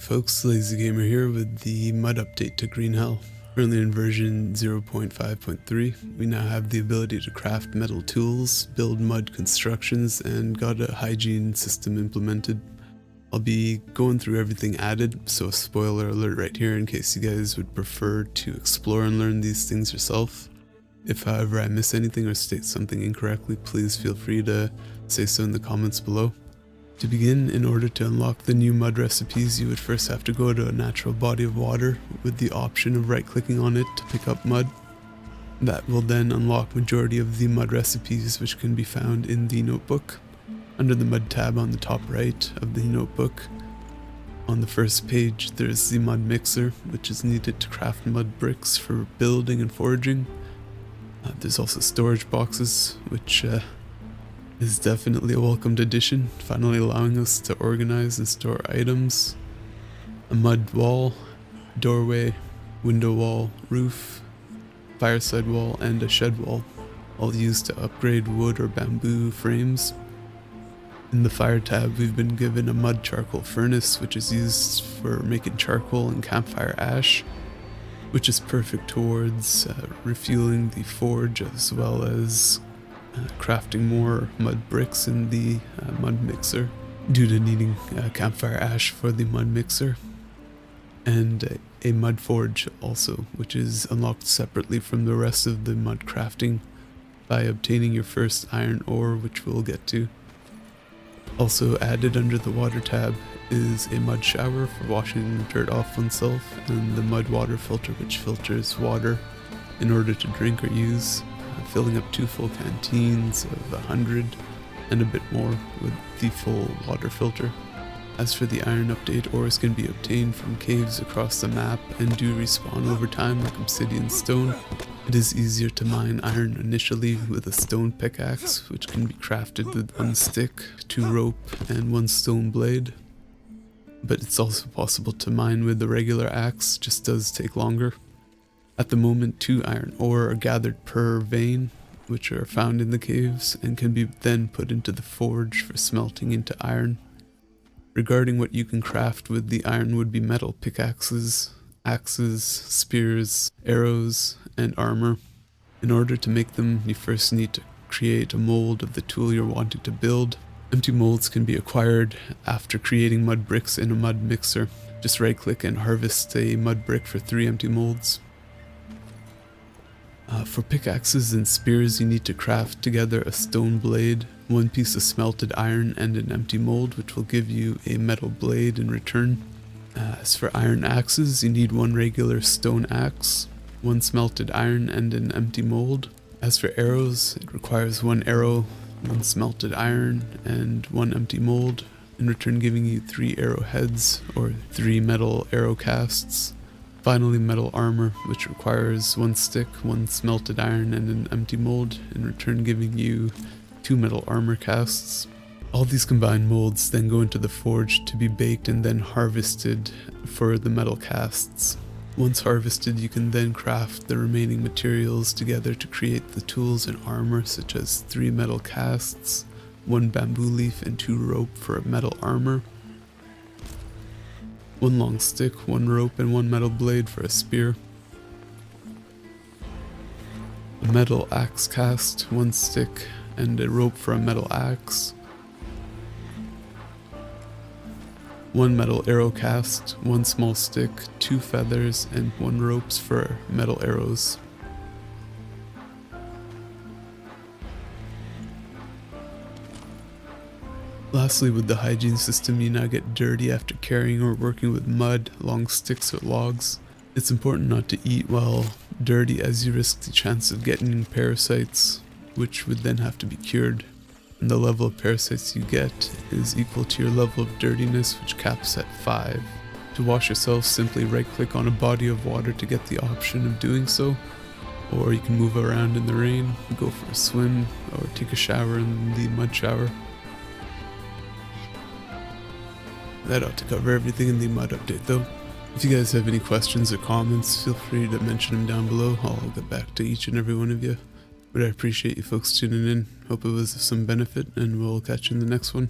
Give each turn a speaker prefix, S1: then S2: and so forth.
S1: folks, Lazy Gamer here with the mud update to Green Hell. Currently in version 0.5.3, we now have the ability to craft metal tools, build mud constructions, and got a hygiene system implemented. I'll be going through everything added, so a spoiler alert right here in case you guys would prefer to explore and learn these things yourself. If however I miss anything or state something incorrectly, please feel free to say so in the comments below. To begin, in order to unlock the new mud recipes, you would first have to go to a natural body of water with the option of right-clicking on it to pick up mud. That will then unlock majority of the mud recipes, which can be found in the notebook. Under the mud tab on the top right of the notebook, on the first page there's the mud mixer, which is needed to craft mud bricks for building and foraging. There's also storage boxes, which is definitely a welcomed addition, finally allowing us to organize and store items. A mud wall, doorway, window wall, roof, fireside wall, and a shed wall, all used to upgrade wood or bamboo frames. In the fire tab, we've been given a mud charcoal furnace, which is used for making charcoal and campfire ash, which is perfect towards refueling the forge as well as crafting more mud bricks in the mud mixer due to needing campfire ash for the mud mixer, and a mud forge also, which is unlocked separately from the rest of the mud crafting by obtaining your first iron ore, which we'll get to. Also added under the water tab is a mud shower for washing dirt off oneself, and the mud water filter, which filters water in order to drink or use, filling up 2 full canteens of 100 and a bit more with the full water filter. As for the iron update, ores can be obtained from caves across the map and do respawn over time like obsidian stone. It is easier to mine iron initially with a stone pickaxe, which can be crafted with 1 stick, 2 rope, and 1 stone blade. But it's also possible to mine with the regular axe, just does take longer. At the moment, 2 iron ore are gathered per vein, which are found in the caves and can be then put into the forge for smelting into iron. Regarding what you can craft with the iron would be metal pickaxes, axes, spears, arrows, and armor. In order to make them, you first need to create a mold of the tool you're wanting to build. Empty molds can be acquired after creating mud bricks in a mud mixer. Just right click and harvest a mud brick for 3 empty molds. For pickaxes and spears, you need to craft together a stone blade, 1 piece of smelted iron, and an empty mold, which will give you a metal blade in return. As for iron axes, you need 1 regular stone axe, 1 smelted iron, and an empty mold. As for arrows, it requires 1 arrow, 1 smelted iron, and 1 empty mold, in return giving you 3 arrowheads or 3 metal arrow casts. Finally, metal armor, which requires 1 stick, 1 smelted iron, and an empty mold, in return giving you 2 metal armor casts. All these combined molds then go into the forge to be baked and then harvested for the metal casts. Once harvested, you can then craft the remaining materials together to create the tools and armor, such as 3 metal casts, 1 bamboo leaf, and 2 rope for a metal armor, 1 long stick, 1 rope, and 1 metal blade for a spear, a metal axe cast, 1 stick, and a rope for a metal axe, 1 metal arrow cast, 1 small stick, 2 feathers, and 1 ropes for metal arrows. Lastly, with the hygiene system, you now get dirty after carrying or working with mud, long sticks, or logs. It's important not to eat while dirty, as you risk the chance of getting parasites, which would then have to be cured. And the level of parasites you get is equal to your level of dirtiness, which caps at 5. To wash yourself, simply right click on a body of water to get the option of doing so, or you can move around in the rain, go for a swim, or take a shower in the mud shower. That ought to cover everything in the mud update though. If you guys have any questions or comments, feel free to mention them down below. I'll get back to each and every one of you. But I appreciate you folks tuning in. Hope it was of some benefit, and we'll catch you in the next one.